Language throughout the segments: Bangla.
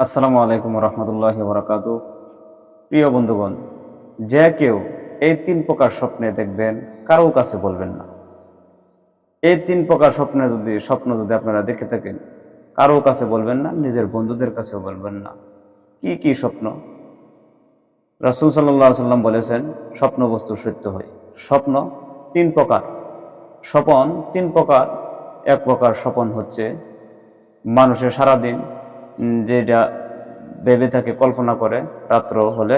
আসসালামু আলাইকুম রহমতুল্লাহি বারাকাতু। প্রিয় বন্ধুগণ, যে কেউ এই ৩ প্রকার স্বপ্নে দেখবেন, কারো কাছে বলবেন না। এই ৩ প্রকার স্বপ্ন যদি আপনারা দেখে থাকেন, কারো কাছে বলবেন না, নিজের বন্ধুদের কাছেও বলবেন না। কি কি স্বপ্ন? রাসূল সাল্লাল্লাহু আলাইহি সাল্লাম বলেছেন, স্বপ্ন বস্তু সত্য হয়। স্বপ্ন ৩ প্রকার। স্বপন ৩ প্রকার। এক প্রকার স্বপন হচ্ছে মানুষের সারাদিন যেটা ভেবে থাকে, কল্পনা করে, রাত্র হলে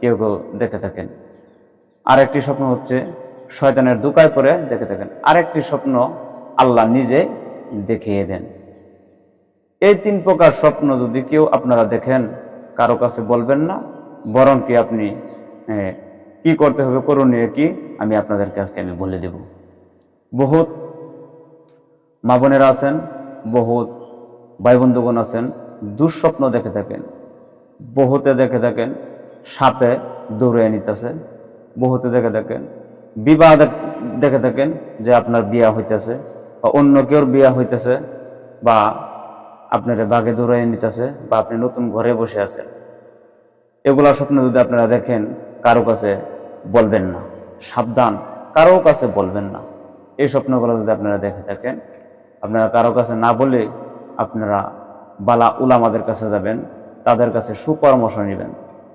কেউ কেউ দেখে থাকেন। আরেকটি স্বপ্ন হচ্ছে শয়তানের ধোঁকায় পড়ে দেখে থাকেন। আরেকটি স্বপ্ন আল্লাহ নিজে দেখিয়ে দেন। এই ৩ প্রকার স্বপ্ন যদি কেউ আপনারা দেখেন, কারো কাছে বলবেন না, বরং কি আপনি কি করতে হবে, করণীয় কি, আমি আপনাদেরকে আজকে বলে দেব। বহুত মা বোনেরা আছেন, বহুত ভাই বন্ধুগণ আছেন, দুঃস্বপ্ন দেখে থাকেন। বহুতে দেখে থাকেন সাপে দৌড়ে নিতেছে, বহুতে দেখে থাকেন বিবাহ দেখে থাকেন যে আপনার বিয়া হইতেছে, বা অন্য কেউর বিয়া হইতেছে, বা আপনার বাঘে দৌড়াই নিতেছে, বা আপনি নতুন ঘরে বসে আছেন। এগুলা স্বপ্ন যদি আপনারা দেখেন, কারো কাছে বলবেন না। সাবধান, কারো কাছে বলবেন না। এই স্বপ্নগুলো যদি আপনারা দেখে থাকেন, আপনারা কারো কাছে না বলে আপনারা বালা উলামাদের কাছে যাবেন, তাদের কাছে সুপরামর্শ নেবেন,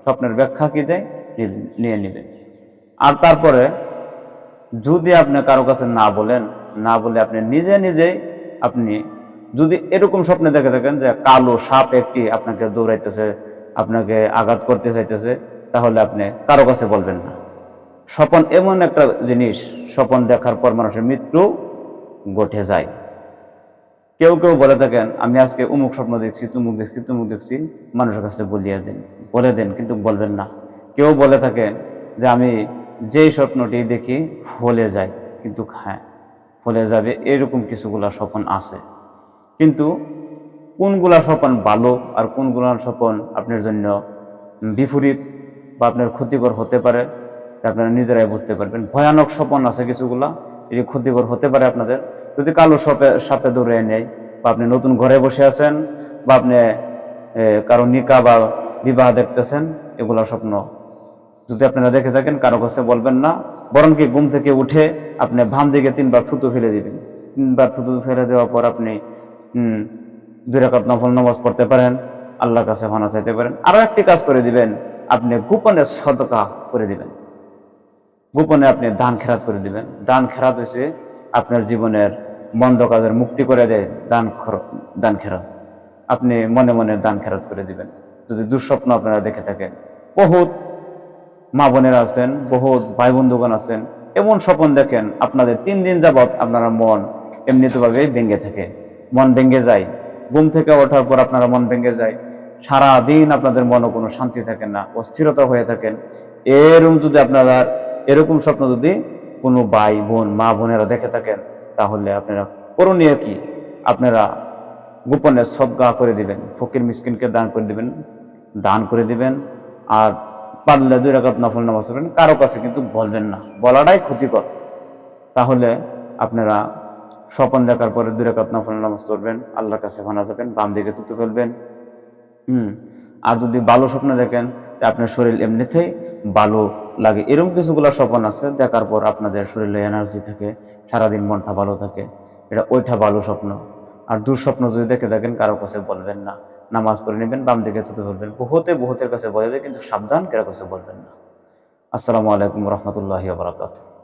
স্বপ্নের ব্যাখ্যা কি দেয় নিয়ে নেবেন। আর তারপরে যদি আপনি কারো কাছে না বলেন, না বলে আপনি নিজে নিজেই আপনি যদি এরকম স্বপ্নে দেখে থাকেন যে কালো সাপ একটি আপনাকে দৌড়াইতেছে, আপনাকে আঘাত করতে চাইতেছে, তাহলে আপনি কারো কাছে বলবেন না। স্বপন এমন একটা জিনিস, স্বপন দেখার পর মানুষের মৃত্যু ঘটে যায়। কেউ কেউ বলে থাকেন, আমি আজকে অমুক স্বপ্ন দেখছি, তুমুক দেখছি, তুমুক দেখছি, মানুষের কাছে বলে দেন, কিন্তু বলবেন না। কেউ বলে থাকেন যে আমি যেই স্বপ্নটি দেখি ফলে যায়, কিন্তু হ্যাঁ, ফলে যাবে, এরকম কিছুগুলা স্বপ্ন আছে। কিন্তু কোনগুলা স্বপ্ন ভালো আর কোনগুলা স্বপ্ন আপনার জন্য বিপরীত বা আপনার ক্ষতিকর হতে পারে, আপনারা নিজেরাই বুঝতে পারবেন। ভয়ানক স্বপ্ন আছে কিছুগুলা, এটি ক্ষতিকর হতে পারে আপনাদের। যদি কালো সাপে দৌড়ে নেয়, বা আপনি নতুন ঘরে বসে আছেন, বা আপনি কারো নিকা বা বিবাহ দেখতেছেন, এগুলা স্বপ্ন যদি আপনারা দেখে থাকেন, কারো কাছে বলবেন না। বরং কি ঘুম থেকে উঠে আপনি বাম দিকে 3বার থুতু ফেলে দিবেন। 3বার থুতু ফেলে দেওয়ার পর আপনি 2 রাকাত নফল নামাজ পড়তে পারেন, আল্লাহর কাছে ক্ষমা চাইতে পারেন। আরো একটি কাজ করে দিবেন, আপনি গোপনে সদকা করে দিবেন। গোপনে আপনি দান খেরাত করে দিবেন। দান খেরাত হয়েছে আপনার জীবনের মন্দ কাজের মুক্তি করে দেয়। দান খেরাত আপনি মনে মনে দান খেরাত করে দিবেন। যদি দুঃস্বপ্ন আপনারা দেখে থাকেন, বহুত মা বোনেরা আছেন, বহুত ভাই বন্ধুগণ আছেন, এমন স্বপ্ন দেখেন আপনাদের 3 দিন যাবৎ আপনারা মন এমনিতভাবেই ভেঙে থাকে, মন ভেঙে যায়। ঘুম থেকে ওঠার পর আপনারা মন ভেঙে যায়, সারাদিন আপনাদের মনে কোনো শান্তি থাকে না, অস্থিরতা হয়ে থাকেন। এরকম স্বপ্ন যদি কোনো ভাই বোন মা বোনেরা দেখে থাকেন, তাহলে আপনারা করণীয় কি, আপনারা গোপনে সদকা করে দিবেন, ফকির মিসকিনকে দান করে দিবেন। আর পারলে 2 রাকাত নফল নামাজ পড়বেন। কারো কাছে কিন্তু বলবেন না, বলাটাই ক্ষতিকর। তাহলে আপনারা স্বপ্ন দেখার পরে 2 রাকাত নফল নামাজ পড়বেন, আল্লাহর কাছে ক্ষমা চাইবেন, বাম দিকে থুতু ফেলবেন। আর যদি ভালো স্বপ্ন দেখেন, আপনার শরীর এমনিতেই ভালো লাগে। এরকম কিছুগুলো স্বপ্ন আছে, দেখার পর আপনাদের শরীরে এনার্জি থাকে, সারাদিন মনটা ভালো থাকে, ওইটা ভালো স্বপ্ন। আর দুঃস্বপ্ন যদি দেখে থাকেন, কারো কাছে বলবেন না, নামাজ পড়ে নেবেন, বাম দিকে থুতু ফেলবেন। বহুতের কাছে বলে দেয়, কিন্তু সাবধান, কারো কাছে বলবেন না। আসসালামু আলাইকুম রহমতুল্লাহি ওয়া বারাকাতুহু।